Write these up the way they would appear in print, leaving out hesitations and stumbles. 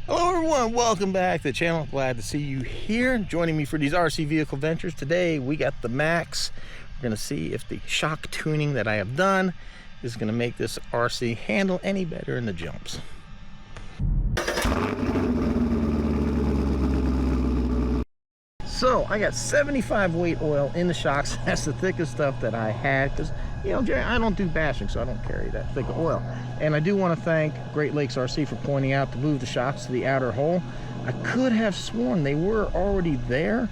Hello everyone, welcome back to the channel. Glad to see you here joining me for these RC vehicle ventures. Today we got the Maxx. We're going to see if the shock tuning that I have done is going to make this RC handle any better in the jumps. So I got 75 weight oil in the shocks. That's the thickest stuff that I had because, you know, Jerry, I don't do bashing, so I don't carry that thick of oil. And I do want to thank Great Lakes RC for pointing out to move the shocks to the outer hole. I could have sworn they were already there,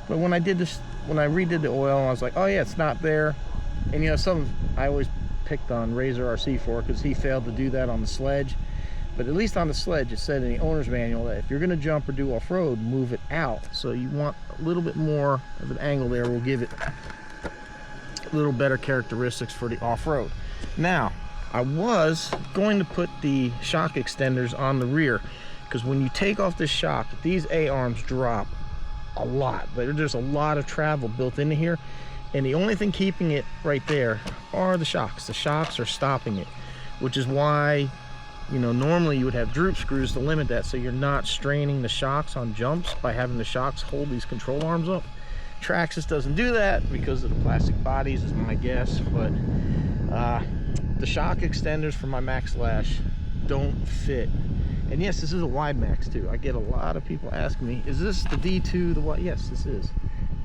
but when I did this, when I redid the oil, I was like, oh yeah, it's not there. And you know, I always picked on Razor RC for because he failed to do that on the sledge. But at least on the sledge, it said in the owner's manual that if you're going to jump or do off-road, move it out. So you want a little bit more of an angle there. Will give it a little better characteristics for the off-road. Now, I was going to put the shock extenders on the rear because when you take off this shock, these A-arms drop a lot. There's a lot of travel built into here. And the only thing keeping it right there are the shocks. The shocks are stopping it, which is why, you know, normally you would have droop screws to limit that so you're not straining the shocks on jumps by having the shocks hold these control arms up. Traxxas doesn't do that because of the plastic bodies is my guess, but the shock extenders for my Maxx Lash don't fit. And yes, this is a Wide Maxx too. I get a lot of people asking me, is this the D2, the what? Yes, this is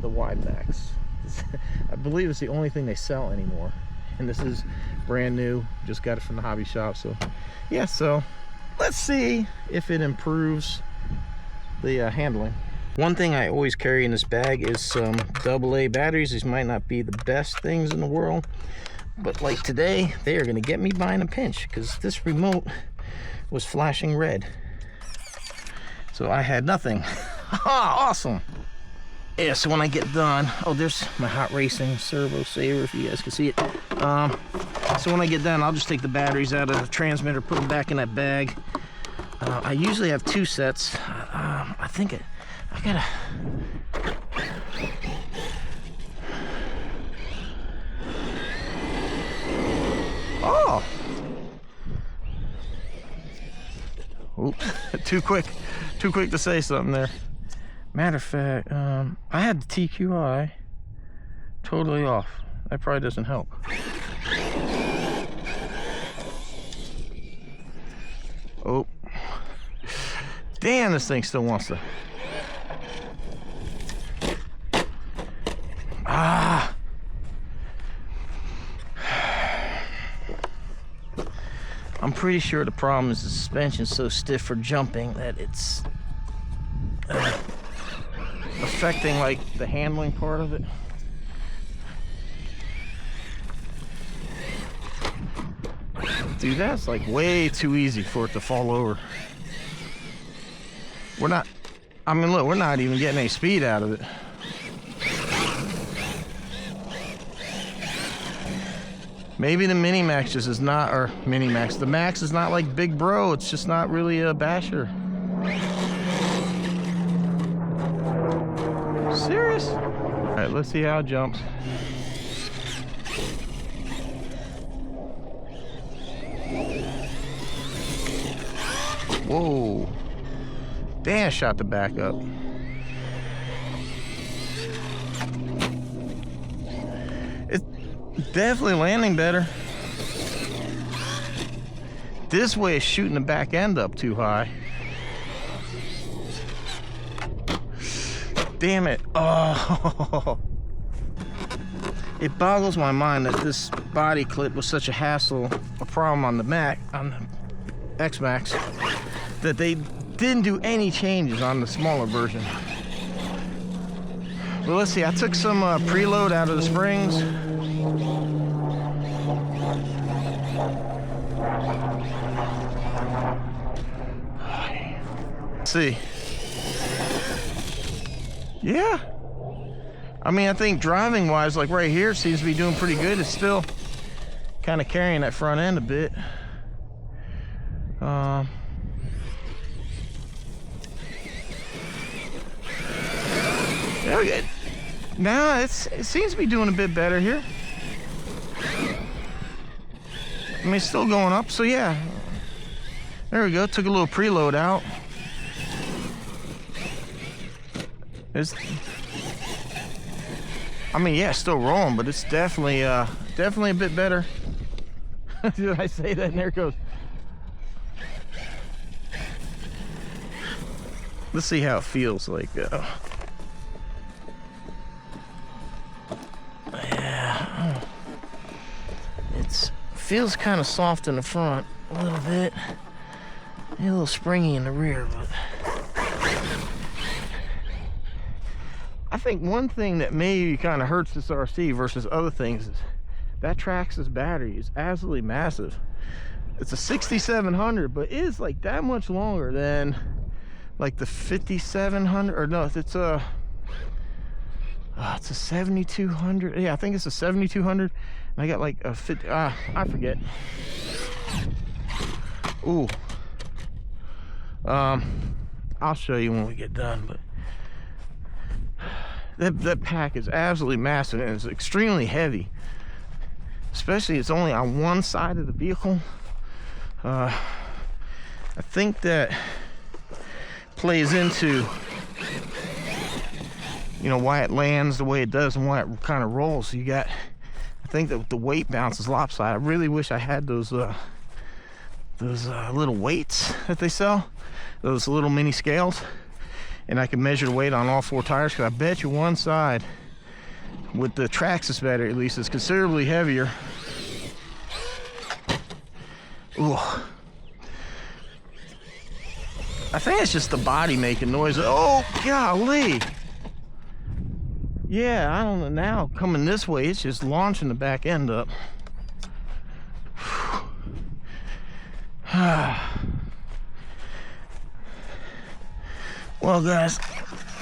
the Wide Maxx. I believe it's the only thing they sell anymore. And this is brand new, just got it from the hobby shop. So yeah, so let's see if it improves the handling. One thing I always carry in this bag is some AA batteries. These might not be the best things in the world, but like today they are going to get me by in a pinch because this remote was flashing red, so I had nothing. Awesome. Yeah, so when I get done, oh, there's my hot racing servo saver if you guys can see it. So when I get done, I'll just take the batteries out of the transmitter, put them back in that bag. I usually have two sets. I think I gotta. Oh! Oops, too quick to say something there. Matter of fact, I had the TQI totally off. That probably doesn't help. Oh, damn, this thing still wants to. I'm pretty sure the problem is the suspension's so stiff for jumping that it's affecting like the handling part of it. Dude, that's like way too easy for it to fall over. We're not, I mean, look, we're not even getting any speed out of it. Maybe the Mini Maxx just is not, or Mini Maxx, the Maxx is not like Big Bro. It's just not really a basher. Serious? All right, let's see how it jumps. Whoa. Damn, shot the back up. It's definitely landing better. This way is shooting the back end up too high. Damn it. Oh. It boggles my mind that this body clip was such a hassle, a problem on the X-Maxx, that they didn't do any changes on the smaller version. Well, let's see, I took some preload out of the springs. Let's see. Yeah, I mean, I think driving wise, like right here, seems to be doing pretty good. It's still kind of carrying that front end a bit. There we go. Now it seems to be doing a bit better here. I mean, it's still going up, so yeah. There we go, took a little preload out. It's, I mean, yeah, it's still rolling, but it's definitely definitely a bit better. Did I say that? And there it goes. Let's see how it feels like. Yeah, it feels kind of soft in the front a little bit, a little springy in the rear, but I think one thing that maybe kind of hurts this RC versus other things is that Traxxas battery is absolutely massive. It's a 6700, but it is like that much longer than like the 5700, or no, it's a 7200. Yeah, I think it's a 7200. And I got like a 50. I forget. Ooh. I'll show you when we get done, but that pack is absolutely massive and it's extremely heavy. Especially it's only on one side of the vehicle. I think that plays into, you know, why it lands the way it does and why it kind of rolls. So you got, I think that the weight balance is lopsided. I really wish I had those little weights that they sell, those little mini scales, and I can measure the weight on all four tires, because I bet you one side with the Traxxas battery at least is considerably heavier. Ooh. I think it's just the body making noise. Oh, golly. Yeah, I don't know. Now coming this way, it's just launching the back end up. Well, guys,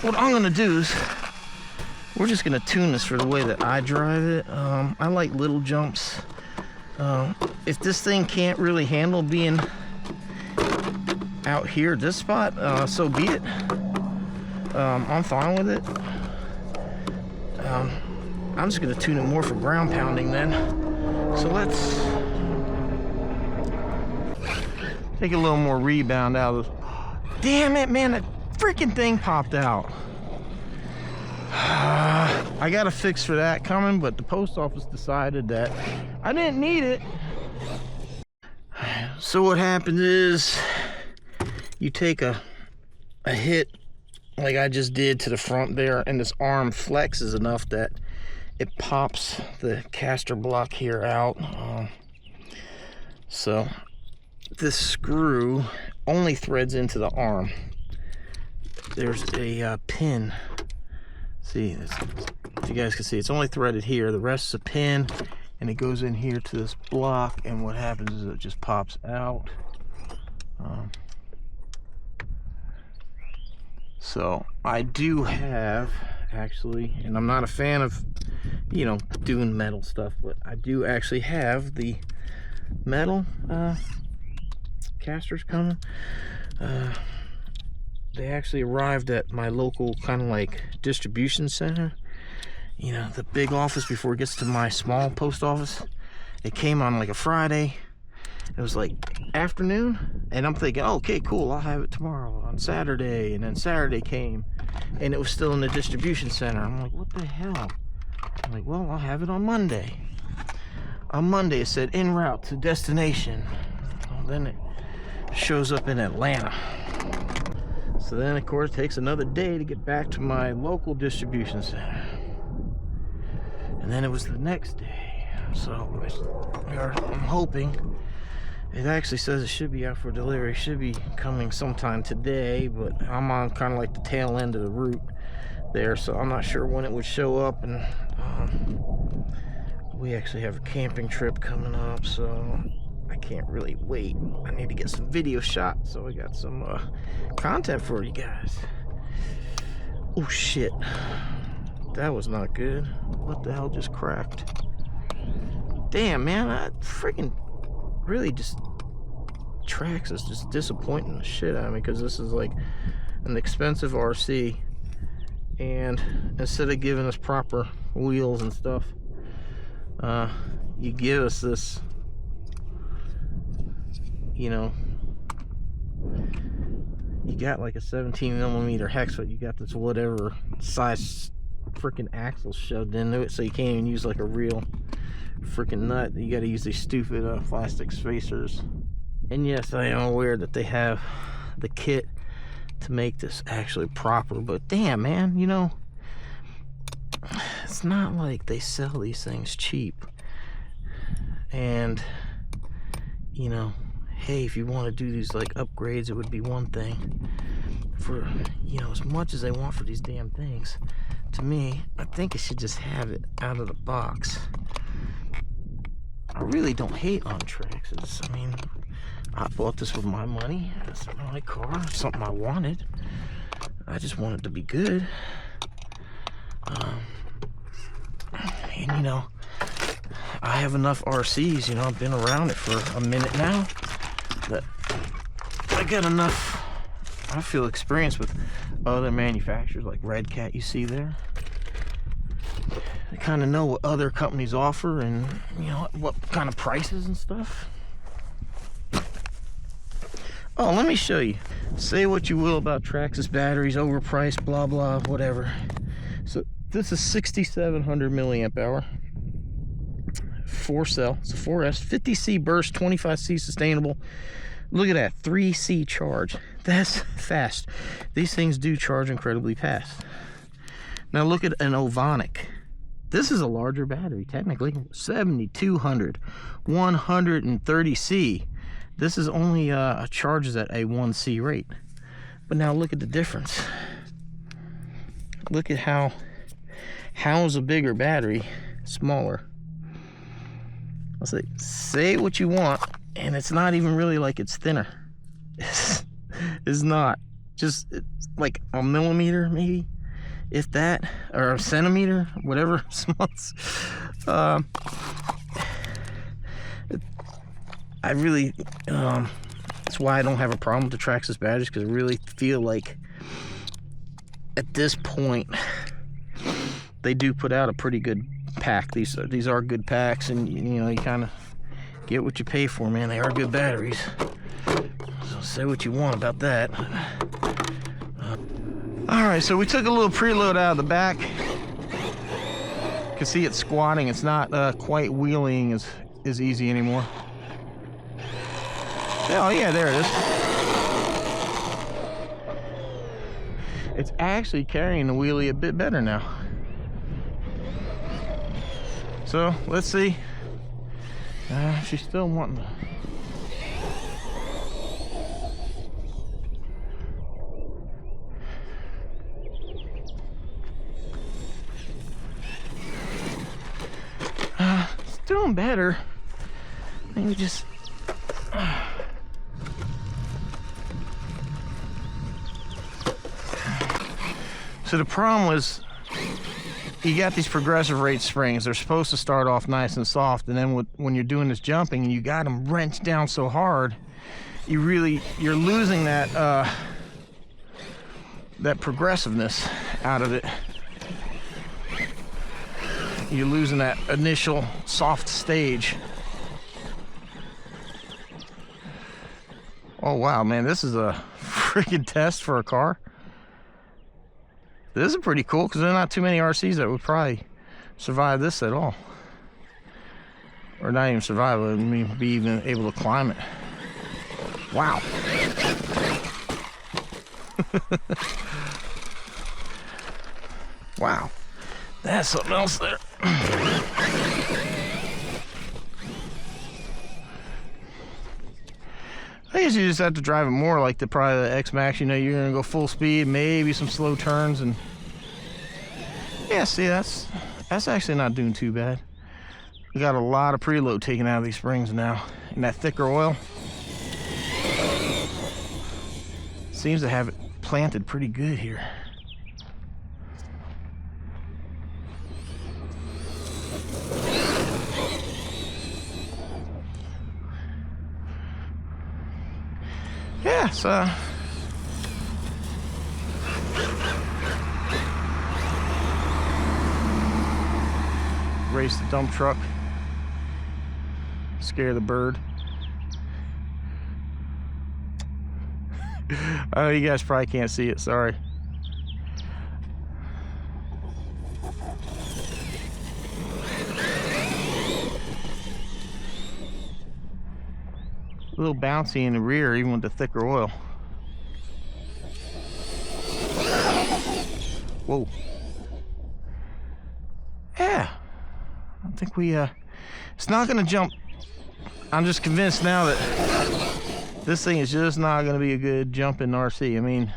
what I'm gonna do is we're just gonna tune this for the way that I drive it. I like little jumps. If this thing can't really handle being out here at this spot, so be it. I'm fine with it. I'm just gonna tune it more for ground pounding then. So let's take a little more rebound out of this. Damn it, man, that freaking thing popped out. I got a fix for that coming, but the post office decided that I didn't need it. So what happens is you take a hit like I just did to the front there, and this arm flexes enough that it pops the caster block here out. So this screw only threads into the arm. There's a pin. See, if you guys can see, it's only threaded here. The rest is a pin, and it goes in here to this block, and what happens is it just pops out. So I do have, actually, and I'm not a fan of, you know, doing metal stuff, but I do actually have the metal casters coming. They actually arrived at my local kind of like distribution center, you know, the big office before it gets to my small post office. It came on like a Friday. It was like afternoon, and I'm thinking, oh, okay, cool, I'll have it tomorrow on Saturday. And then Saturday came and it was still in the distribution center. I'm like, what the hell? I'm like, well, I'll have it on Monday. On Monday it said en route to destination. Well, then it shows up in Atlanta. So then, of course, it takes another day to get back to my local distribution center. And then it was the next day. So I'm hoping, it actually says it should be out for delivery. It should be coming sometime today, but I'm on kind of like the tail end of the route there, so I'm not sure when it would show up. And we actually have a camping trip coming up, so I can't really wait. I need to get some video shots, so I got some content for you guys. Oh shit, that was not good. What the hell just cracked? Damn, man, I freaking really just, Traxxas just disappointing the shit out of me, because this is like an expensive RC, and instead of giving us proper wheels and stuff, you give us this, you got like a 17mm hex, but you got this whatever size freaking axle shoved into it, so you can't even use like a real freaking nut. You got to use these stupid plastic spacers. And yes, I am aware that they have the kit to make this actually proper, but damn, man, you know, it's not like they sell these things cheap. And you know, hey, if you want to do these like upgrades, it would be one thing. For, you know, as much as they want for these damn things, to me, I think it should just have it out of the box. I really don't hate on Traxxas. I mean, I bought this with my money. It's my car. It's something I wanted. I just want it to be good. And you know, I have enough RCs. You know, I've been around it for a minute now, that I got enough, I feel, experience with other manufacturers like Red Cat you see there. I kind of know what other companies offer, and you know what kind of prices and stuff. Oh, let me show you. Say what you will about Traxxas batteries, overpriced, blah blah, whatever. So this is 6700 milliamp hour, 4-cell. It's a 4S, 50C burst, 25C sustainable. Look at that, 3C charge. That's fast. These things do charge incredibly fast. Now look at an Ovonic. This is a larger battery, technically. 7200, 130C. This is only charges at a 1C rate. But now look at the difference. Look at how is a bigger battery smaller? I'll say what you want, and it's not even really like it's thinner. It's not. Just like a millimeter, maybe, if that, or a centimeter, whatever. I really, that's why I don't have a problem with the Traxxas batteries, because I really feel like at this point they do put out a pretty good pack. These are good packs, and you know, you kind of get what you pay for, man. They are good batteries, so say what you want about that. All right, so we took a little preload out of the back. You can see it squatting. It's not quite wheeling as easy anymore. Oh yeah, there it is. It's actually carrying the wheelie a bit better now. So let's see. She's still wanting to. It's doing better. Maybe just. So the problem was, you got these progressive rate springs. They're supposed to start off nice and soft, and then when you're doing this jumping and you got them wrenched down so hard, you're losing that that progressiveness out of it. You're losing that initial soft stage. Oh wow, man, this is a freaking test for a car. This is pretty cool, because there are not too many RCs that would probably survive this at all. Or not even survive, I mean, be even able to climb it. Wow. Wow. That's something else there. I guess you just have to drive it more like probably the X-Max. You know, you're gonna go full speed, maybe some slow turns, and yeah, see, that's actually not doing too bad. We got a lot of preload taken out of these springs now, and that thicker oil seems to have it planted pretty good here. Yeah, so race the dump truck, scare the bird. Oh, you guys probably can't see it, sorry. A little bouncy in the rear, even with the thicker oil. Whoa. Yeah. I think we, it's not gonna jump. I'm just convinced now that this thing is just not gonna be a good jumping RC. I mean,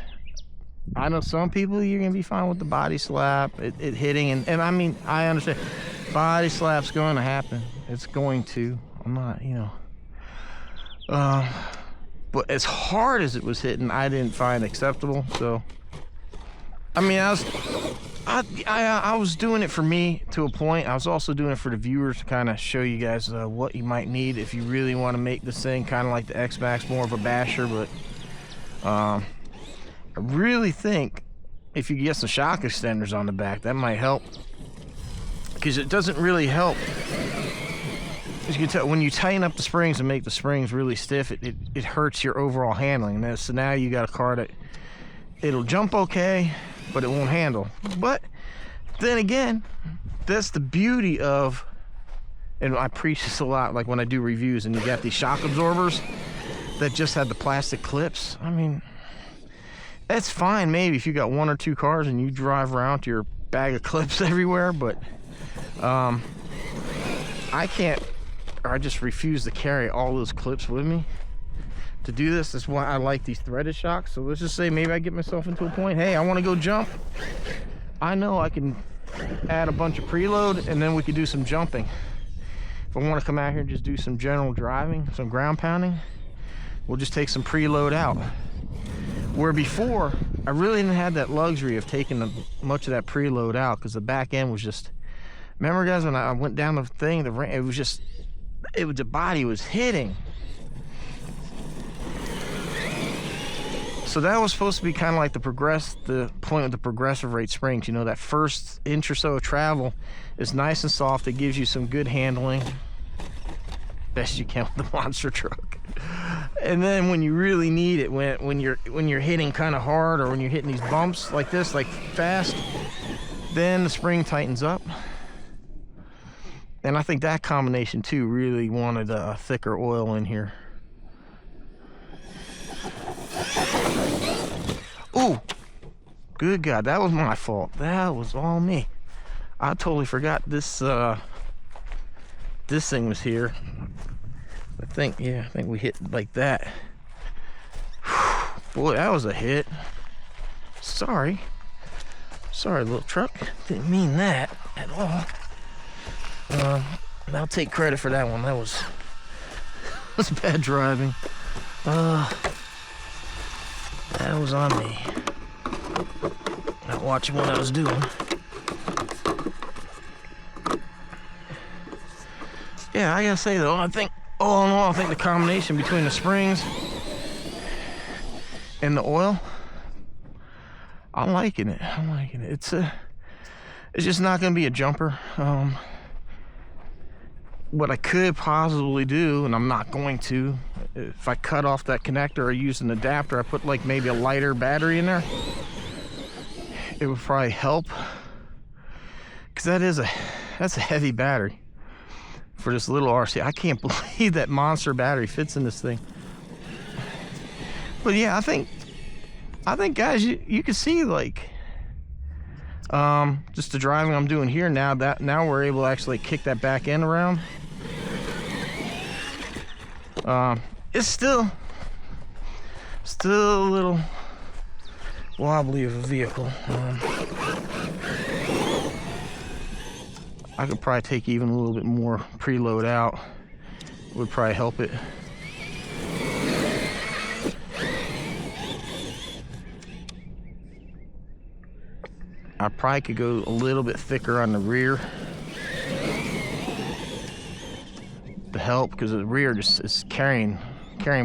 I know some people, you're gonna be fine with the body slap, it hitting, and I mean, I understand. Body slap's going to happen. It's going to. I'm not, you know. But as hard as it was hitting, I didn't find acceptable. So, I mean, I was doing it for me to a point. I was also doing it for the viewers to kind of show you guys what you might need if you really want to make this thing kind of like the X-Max, more of a basher. But I really think if you get some shock extenders on the back, that might help, because it doesn't really help. As you can tell, when you tighten up the springs and make the springs really stiff, it hurts your overall handling. And so now you got a car that it'll jump okay, but it won't handle. But then again, that's the beauty of, and I preach this a lot, like when I do reviews and you got these shock absorbers that just have the plastic clips. I mean, that's fine maybe if you got 1 or 2 cars and you drive around with your bag of clips everywhere, but I can't, or I just refuse to carry all those clips with me to do this. That's why I like these threaded shocks. So let's just say maybe I get myself into a point, hey, I want to go jump. I know I can add a bunch of preload and then we could do some jumping. If I want to come out here and just do some general driving, some ground pounding, we'll just take some preload out. Where before, I really didn't have that luxury of taking much of that preload out, because the back end was just, remember guys, when I went down the thing, it was just, the body was hitting. So that was supposed to be kind of like the point of the progressive rate springs. You know, that first inch or so of travel is nice and soft. It gives you some good handling, best you can with the monster truck. And then when you really need it, when you're hitting kind of hard, or when you're hitting these bumps like this, like fast, then the spring tightens up. And I think that combination too really wanted a thicker oil in here. Ooh, good God, that was my fault. That was all me. I totally forgot this this thing was here. I think we hit like that. Boy, that was a hit. Sorry, little truck. Didn't mean that at all. I'll take credit for that one. That was bad driving. That was on me. Not watching what I was doing. Yeah, I gotta say though, I think all in all, I think the combination between the springs and the oil, I'm liking it. It's just not gonna be a jumper. What I could possibly do, and I'm not going to, if I cut off that connector or use an adapter, I put like maybe a lighter battery in there, it would probably help, because that's a heavy battery for this little RC. I can't believe that monster battery fits in this thing. But yeah, I think guys, you can see, like, just the driving I'm doing here now, now we're able to actually kick that back end around. It's still a little wobbly of a vehicle. I could probably take even a little bit more preload out. It would probably help it. I probably could go a little bit thicker on the rear to help, because the rear just is carrying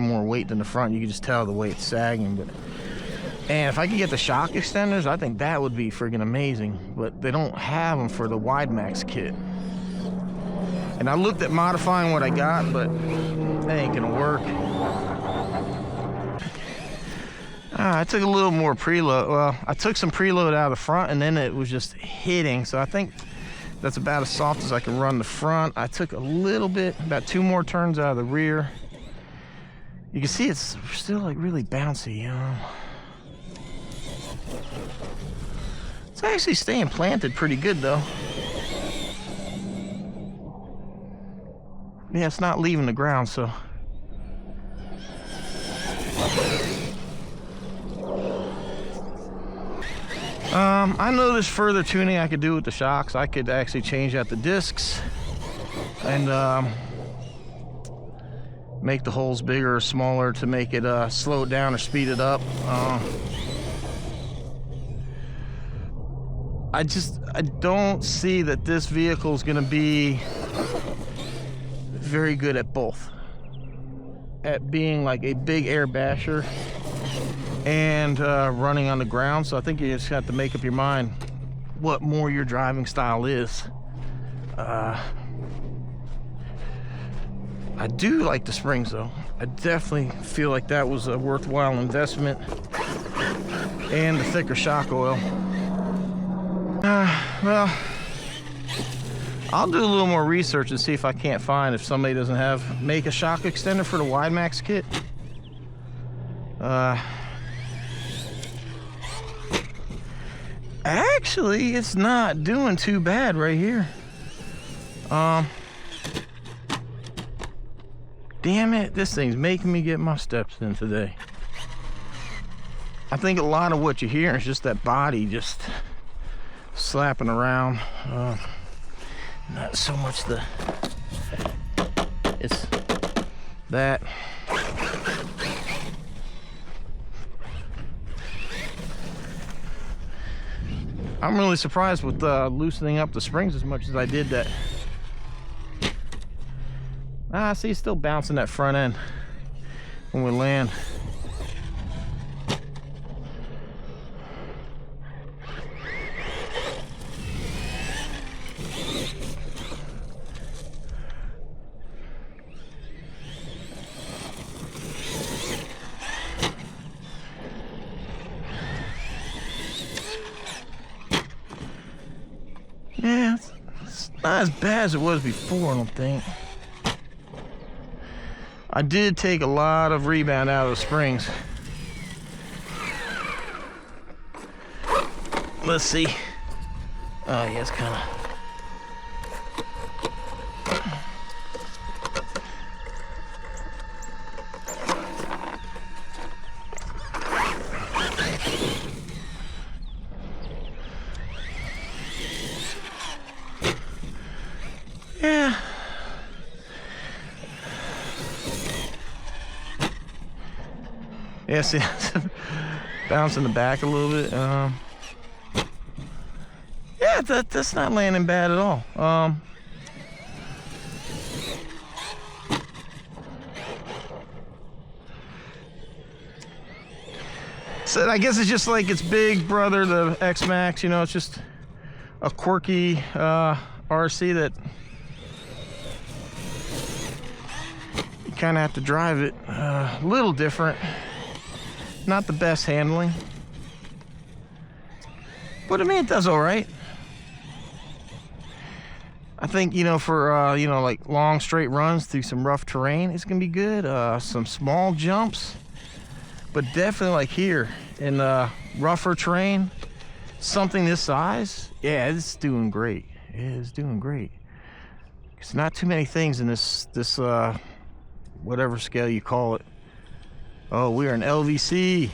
more weight than the front. You can just tell the way it's sagging. But and if I could get the shock extenders, I think that would be friggin' amazing. But they don't have them for the Wide Maxx kit. And I looked at modifying what I got, but that ain't gonna work. I took a little more preload. Well, I took some preload out of the front, and then it was just hitting. So I think that's about as soft as I can run the front. I took a little bit, about 2 more turns out of the rear. You can see it's still like really bouncy, you know. It's actually staying planted pretty good though. Yeah, it's not leaving the ground, so. I know there's further tuning I could do with the shocks. I could actually change out the discs and make the holes bigger or smaller to make it slow it down or speed it up. I don't see that this vehicle is going to be very good at both. At being like a big air basher and running on the ground. So I think you just have to make up your mind what more your driving style is. I do like the springs though. I definitely feel like that was a worthwhile investment, and the thicker shock oil. Well, I'll do a little more research and see if I can't find if somebody doesn't make a shock extender for the Wide Maxx kit. Actually, it's not doing too bad right here. Damn it, this thing's making me get my steps in today. I think a lot of what you're hearing is just that body just slapping around. Not so much it's that. I'm really surprised with loosening up the springs as much as I did that. See, it's still bouncing that front end when we land. Yeah, it's not as bad as it was before, I don't think. I did take a lot of rebound out of the springs. Let's see. Oh yeah, it's kind of. Yeah. Yeah, see, bouncing the back a little bit. Yeah, that's not landing bad at all. So I guess it's just like its big brother, the X-Max. You know, it's just a quirky RC that you kind of have to drive it a little different. Not the best handling, but I mean, it does all right. I think, you know, for you know, like long straight runs through some rough terrain, it's gonna be good. Some small jumps, but definitely like here in rougher terrain, something this size, yeah, it's doing great. It is doing great. It's not too many things in this whatever scale you call it. Oh, we are an LVC.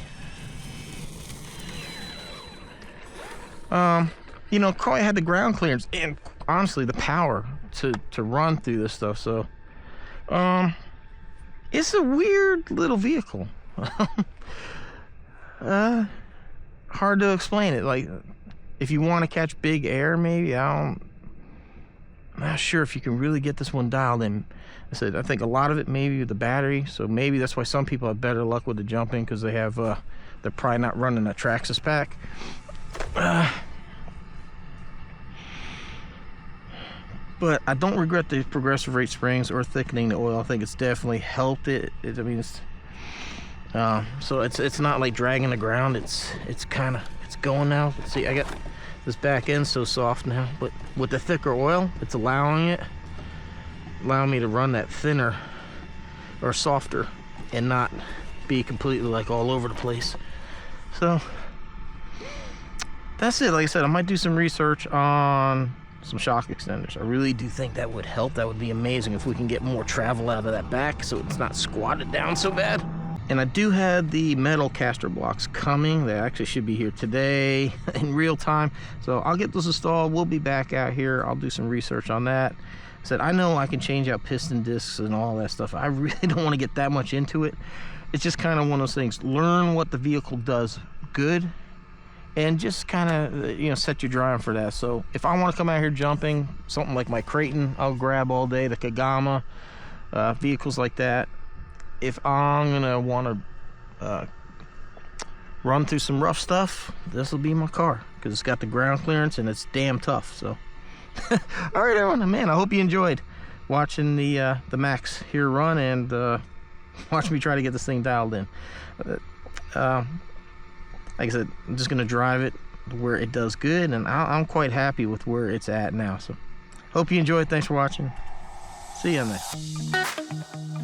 You know, Croy had the ground clearance and honestly the power to run through this stuff. So, it's a weird little vehicle. Hard to explain it. Like, if you want to catch big air, maybe I'm not sure if you can really get this one dialed in. I think a lot of it maybe with the battery, so maybe that's why some people have better luck with the jumping, because they have they're probably not running a Traxxas pack. But I don't regret the progressive rate springs or thickening the oil. I think it's definitely helped it. I mean, So it's not like dragging the ground. It's going now. See, I got this back end so soft now, but with the thicker oil, it's allowing me to run that thinner or softer and not be completely like all over the place. So that's it. Like I said, I might do some research on some shock extenders. I really do think that would help. That would be amazing if we can get more travel out of that back so it's not squatted down so bad. And I do have the metal caster blocks coming. They actually should be here today in real time. So I'll get those installed. We'll be back out here. I'll do some research on that. I said, I know I can change out piston discs and all that stuff. I really don't want to get that much into it. It's just kind of one of those things. Learn what the vehicle does good and just kind of, you know, set your drive for that. So if I want to come out here jumping, something like my Creighton, I'll grab all day, the Kagama, vehicles like that. If I'm gonna want to run through some rough stuff, this will be my car because it's got the ground clearance and it's damn tough. So all right, everyone, man, I hope you enjoyed watching the Max here run and watch me try to get this thing dialed in. Like I said, I'm just gonna drive it where it does good, and I'm quite happy with where it's at now. So hope you enjoyed. Thanks for watching. See you on next.